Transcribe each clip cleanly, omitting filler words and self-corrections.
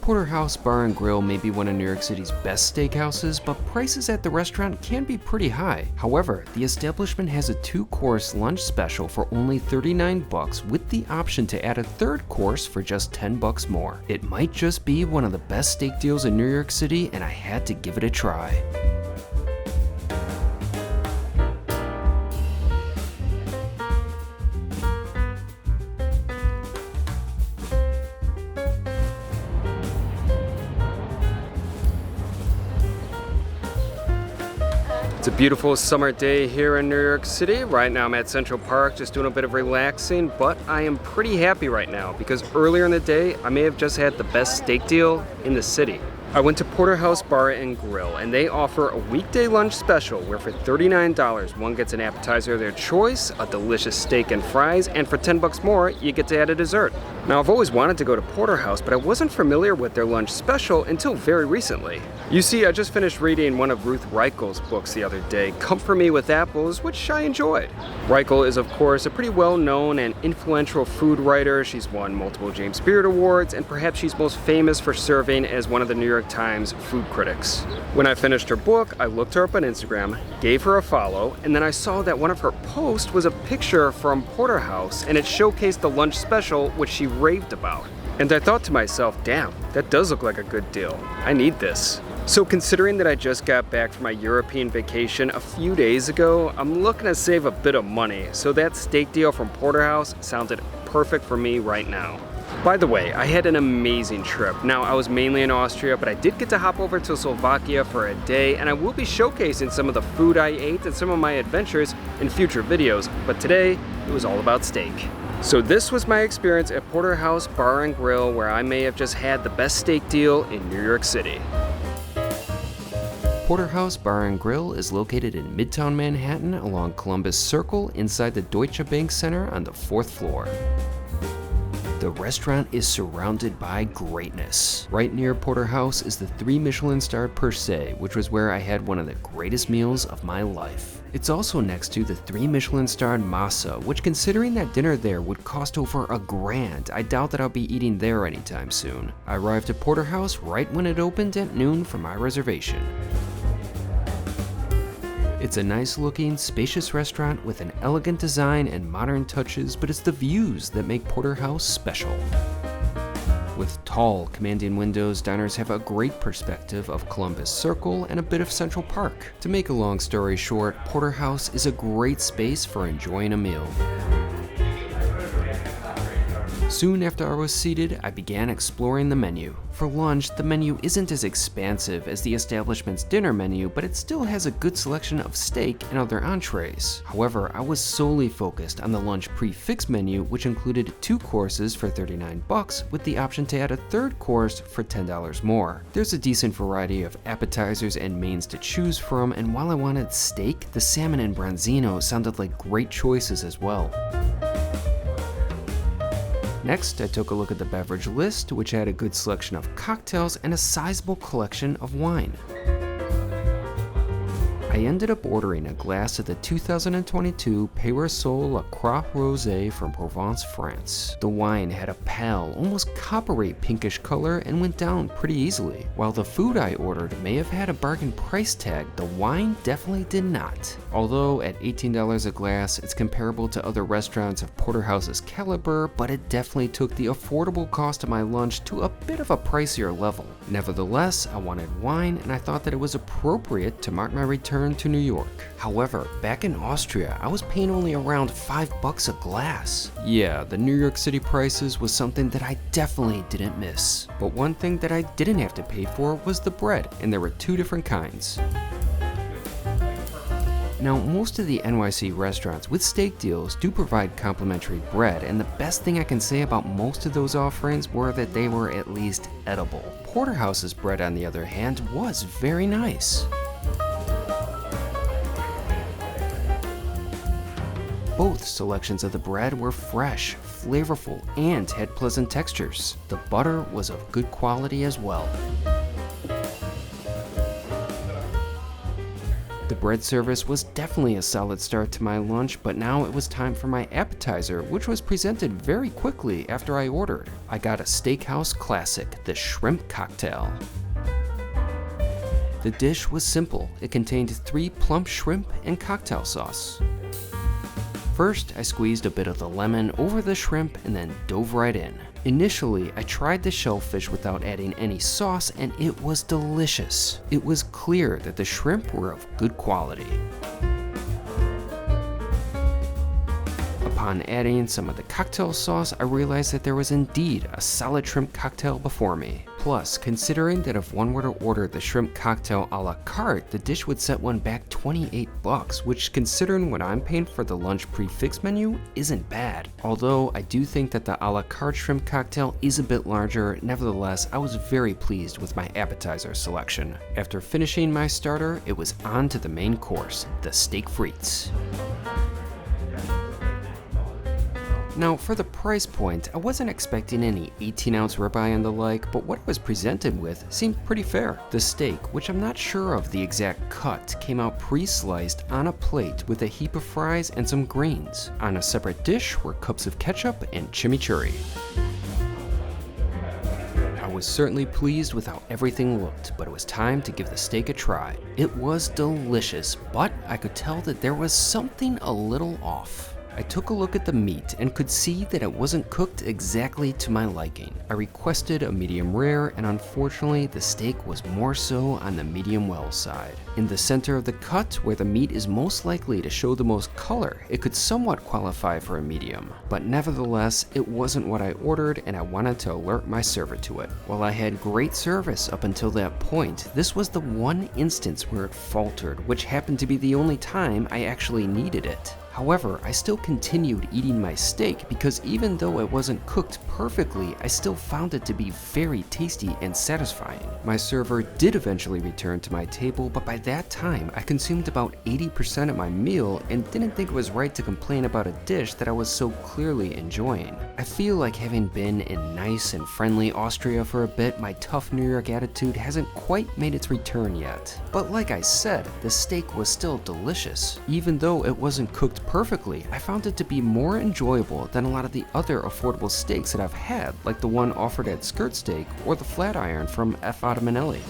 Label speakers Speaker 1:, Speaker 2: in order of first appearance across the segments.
Speaker 1: Porterhouse Bar and Grill may be one of New York City's best steakhouses, but prices at the restaurant can be pretty high. However, the establishment has a 2-course lunch special for only $39 with the option to add a 3rd course for just $10 more. It might just be one of the best steak deals in New York City, and I had to give it a try.
Speaker 2: It's a beautiful summer day here in New York City. Right now I'm at Central Park just doing a bit of relaxing, but I am pretty happy right now because earlier in the day I may have just had the best steak deal in the city. I went to Porterhouse Bar and Grill, and they offer a weekday lunch special where for $39 one gets an appetizer of their choice, a delicious steak and fries, and for $10 more you get to add a dessert. Now I've always wanted to go to Porterhouse, but I wasn't familiar with their lunch special until very recently. You see, I just finished reading one of Ruth Reichl's books the other day, Come For Me with Apples, which I enjoyed. Reichl is of course a pretty well-known and influential food writer. She's won multiple James Beard Awards, and perhaps she's most famous for serving as one of the New York Times food critics. When I finished her book, I looked her up on Instagram, gave her a follow, and then I saw that one of her posts was a picture from Porterhouse, and it showcased the lunch special, which she raved about. And I thought to myself, damn, that does look like a good deal. I need this. So considering that I just got back from my European vacation a few days ago, I'm looking to save a bit of money, so that steak deal from Porterhouse sounded perfect for me right now. By the way, I had an amazing trip. Now, I was mainly in Austria, but I did get to hop over to Slovakia for a day, and I will be showcasing some of the food I ate and some of my adventures in future videos, but today, it was all about steak. So this was my experience at Porterhouse Bar and Grill, where I may have just had the best steak deal in New York City.
Speaker 1: Porterhouse Bar and Grill is located in Midtown Manhattan along Columbus Circle inside the Deutsche Bank Center on the 4th floor. The restaurant is surrounded by greatness. Right near Porterhouse is the 3 Michelin-starred perched, which was where I had one of the greatest meals of my life. It's also next to the 3 Michelin-starred Masa, which considering that dinner there would cost over $1,000, I doubt that I'll be eating there anytime soon. I arrived at Porterhouse right when it opened at noon for my reservation. It's a nice looking, spacious restaurant with an elegant design and modern touches, but it's the views that make Porterhouse special. With tall, commanding windows, diners have a great perspective of Columbus Circle and a bit of Central Park. To make a long story short, Porterhouse is a great space for enjoying a meal. Soon after I was seated, I began exploring the menu. For lunch, the menu isn't as expansive as the establishment's dinner menu, but it still has a good selection of steak and other entrees. However, I was solely focused on the lunch prix-fixe menu, which included 2 courses for $39 with the option to add a 3rd course for $10 more. There's a decent variety of appetizers and mains to choose from, and while I wanted steak, the salmon and branzino sounded like great choices as well. Next, I took a look at the beverage list, which had a good selection of cocktails and a sizable collection of wine. I ended up ordering a glass of the 2022 Parasol La Croix Rosé from Provence, France. The wine had a pale, almost coppery pinkish color and went down pretty easily. While the food I ordered may have had a bargain price tag, the wine definitely did not. Although at $18 a glass, it's comparable to other restaurants of Porterhouse's caliber, but it definitely took the affordable cost of my lunch to a bit of a pricier level. Nevertheless, I wanted wine, and I thought that it was appropriate to mark my return to New York. However, back in Austria, I was paying only around $5 a glass. Yeah, the New York City prices was something that I definitely didn't miss. But one thing that I didn't have to pay for was the bread, and there were 2 different kinds. Now, most of the NYC restaurants with steak deals do provide complimentary bread, and the best thing I can say about most of those offerings were that they were at least edible. Porterhouse's bread, on the other hand, was very nice. Both selections of the bread were fresh, flavorful, and had pleasant textures. The butter was of good quality as well. The bread service was definitely a solid start to my lunch, but now it was time for my appetizer, which was presented very quickly after I ordered. I got a steakhouse classic, the shrimp cocktail. The dish was simple. It contained 3 plump shrimp and cocktail sauce. First, I squeezed a bit of the lemon over the shrimp and then dove right in. Initially, I tried the shellfish without adding any sauce and it was delicious. It was clear that the shrimp were of good quality. Upon adding some of the cocktail sauce, I realized that there was indeed a solid shrimp cocktail before me. Plus, considering that if one were to order the shrimp cocktail a la carte, the dish would set one back $28, which considering what I'm paying for the lunch prix-fixe menu isn't bad. Although I do think that the a la carte shrimp cocktail is a bit larger, nevertheless, I was very pleased with my appetizer selection. After finishing my starter, it was on to the main course, the steak frites. Now, for the price point, I wasn't expecting any 18-ounce ribeye and the like, but what I was presented with seemed pretty fair. The steak, which I'm not sure of the exact cut, came out pre-sliced on a plate with a heap of fries and some greens. On a separate dish were cups of ketchup and chimichurri. I was certainly pleased with how everything looked, but it was time to give the steak a try. It was delicious, but I could tell that there was something a little off. I took a look at the meat and could see that it wasn't cooked exactly to my liking. I requested a medium rare and unfortunately the steak was more so on the medium well side. In the center of the cut, where the meat is most likely to show the most color, it could somewhat qualify for a medium. But nevertheless, it wasn't what I ordered and I wanted to alert my server to it. While I had great service up until that point, this was the one instance where it faltered, which happened to be the only time I actually needed it. However, I still continued eating my steak because even though it wasn't cooked perfectly, I still found it to be very tasty and satisfying. My server did eventually return to my table, but by that time, I consumed about 80% of my meal and didn't think it was right to complain about a dish that I was so clearly enjoying. I feel like having been in nice and friendly Austria for a bit, my tough New York attitude hasn't quite made its return yet. But like I said, the steak was still delicious. Even though it wasn't cooked perfectly, I found it to be more enjoyable than a lot of the other affordable steaks that I've had, like the one offered at Skirt Steak or the flat iron from F. Ottamanelli.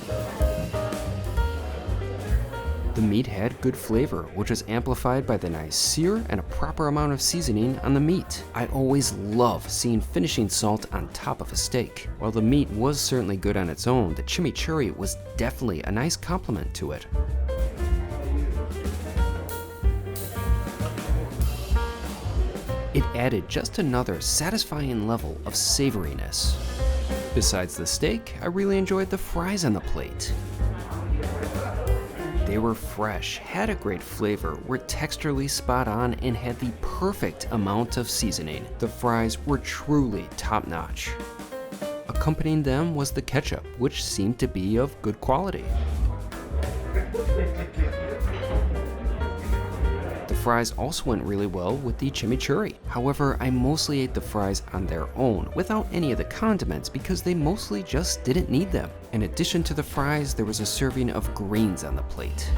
Speaker 1: The meat had good flavor, which was amplified by the nice sear and a proper amount of seasoning on the meat. I always love seeing finishing salt on top of a steak. While the meat was certainly good on its own, the chimichurri was definitely a nice complement to it. It added just another satisfying level of savoriness. Besides the steak, I really enjoyed the fries on the plate. They were fresh, had a great flavor, were texturally spot on, and had the perfect amount of seasoning. The fries were truly top-notch. Accompanying them was the ketchup, which seemed to be of good quality. The fries also went really well with the chimichurri. However, I mostly ate the fries on their own, without any of the condiments, because they mostly just didn't need them. In addition to the fries, there was a serving of greens on the plate.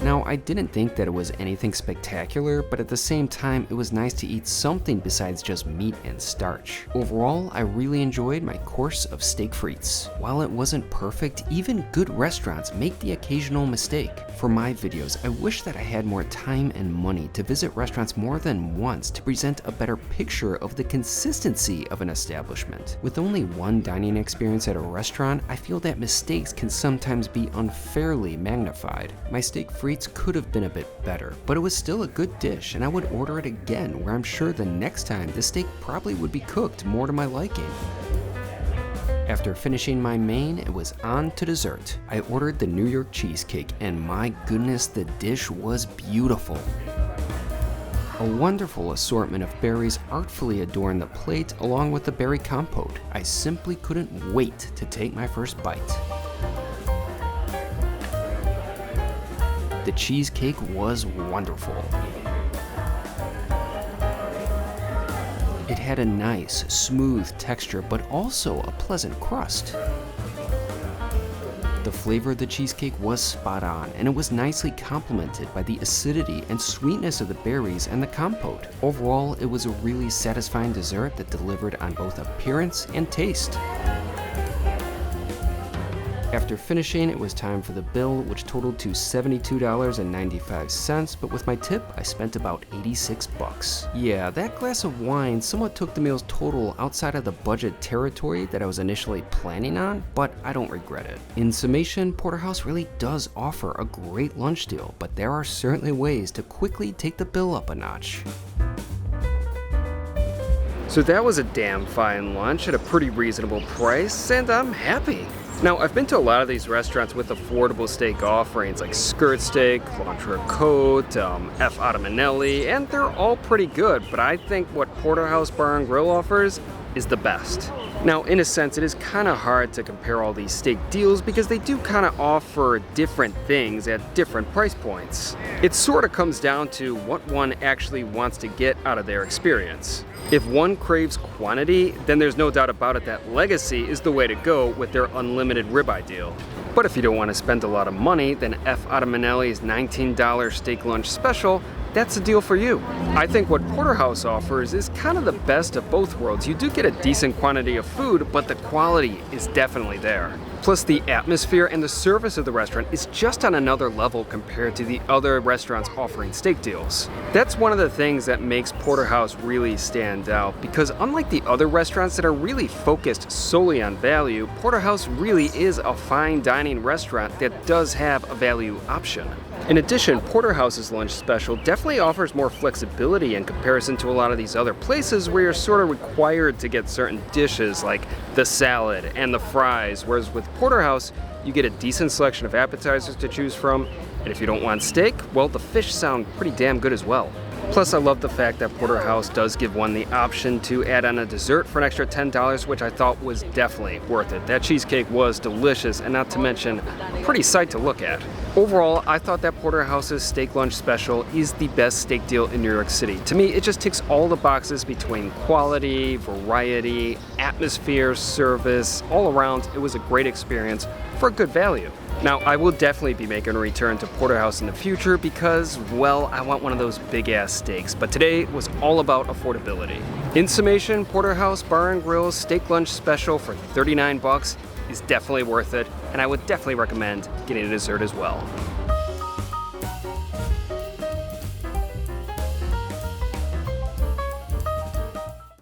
Speaker 1: Now, I didn't think that it was anything spectacular, but at the same time, it was nice to eat something besides just meat and starch. Overall, I really enjoyed my course of steak frites. While it wasn't perfect, even good restaurants make the occasional mistake. For my videos, I wish that I had more time and money to visit restaurants more than once to present a better picture of the consistency of an establishment. With only one dining experience at a restaurant, I feel that mistakes can sometimes be unfairly magnified. My steak frites could have been a bit better, but it was still a good dish and I would order it again, where I'm sure the next time the steak probably would be cooked more to my liking. After finishing my main, it was on to dessert. I ordered the New York Cheesecake and my goodness, the dish was beautiful. A wonderful assortment of berries artfully adorned the plate along with the berry compote. I simply couldn't wait to take my first bite. The cheesecake was wonderful. It had a nice, smooth texture, but also a pleasant crust. The flavor of the cheesecake was spot on, and it was nicely complemented by the acidity and sweetness of the berries and the compote. Overall, it was a really satisfying dessert that delivered on both appearance and taste. After finishing, it was time for the bill, which totaled to $72.95, but with my tip, I spent about 86 bucks. Yeah, that glass of wine somewhat took the meal's total outside of the budget territory that I was initially planning on, but I don't regret it. In summation, Porterhouse really does offer a great lunch deal, but there are certainly ways to quickly take the bill up a notch.
Speaker 2: So that was a damn fine lunch at a pretty reasonable price, and I'm happy. Now, I've been to a lot of these restaurants with affordable steak offerings like skirt steak, l'entrecôte, F. Manelli, and they're all pretty good, but I think what Porterhouse Bar and Grill offers is the best. Now, in a sense, it is kind of hard to compare all these steak deals because they do kind of offer different things at different price points. It sort of comes down to what one actually wants to get out of their experience. If one craves quantity, then there's no doubt about it that Legacy is the way to go with their unlimited ribeye deal. But if you don't want to spend a lot of money, then F. Manelli's $19 steak lunch special, that's a deal for you. I think what Porterhouse offers is kind of the best of both worlds. You do get a decent quantity of food, but the quality is definitely there. Plus, the atmosphere and the service of the restaurant is just on another level compared to the other restaurants offering steak deals. That's one of the things that makes Porterhouse really stand out, because unlike the other restaurants that are really focused solely on value, Porterhouse really is a fine dining restaurant that does have a value option. In addition, Porterhouse's lunch special definitely offers more flexibility in comparison to a lot of these other places where you're sort of required to get certain dishes like the salad and the fries, whereas with Porterhouse, you get a decent selection of appetizers to choose from, and if you don't want steak, well, the fish sound pretty damn good as well. Plus, I love the fact that Porterhouse does give one the option to add on a dessert for an extra $10, which I thought was definitely worth it. That cheesecake was delicious, and not to mention, a pretty sight to look at. Overall, I thought that Porterhouse's steak lunch special is the best steak deal in New York City. To me, it just ticks all the boxes between quality, variety, atmosphere, service. All around, it was a great experience for a good value. Now, I will definitely be making a return to Porterhouse in the future because, well, I want one of those big-ass steaks, but today was all about affordability. In summation, Porterhouse Bar and Grill's steak lunch special for 39 bucks is definitely worth it, and I would definitely recommend getting a dessert as well.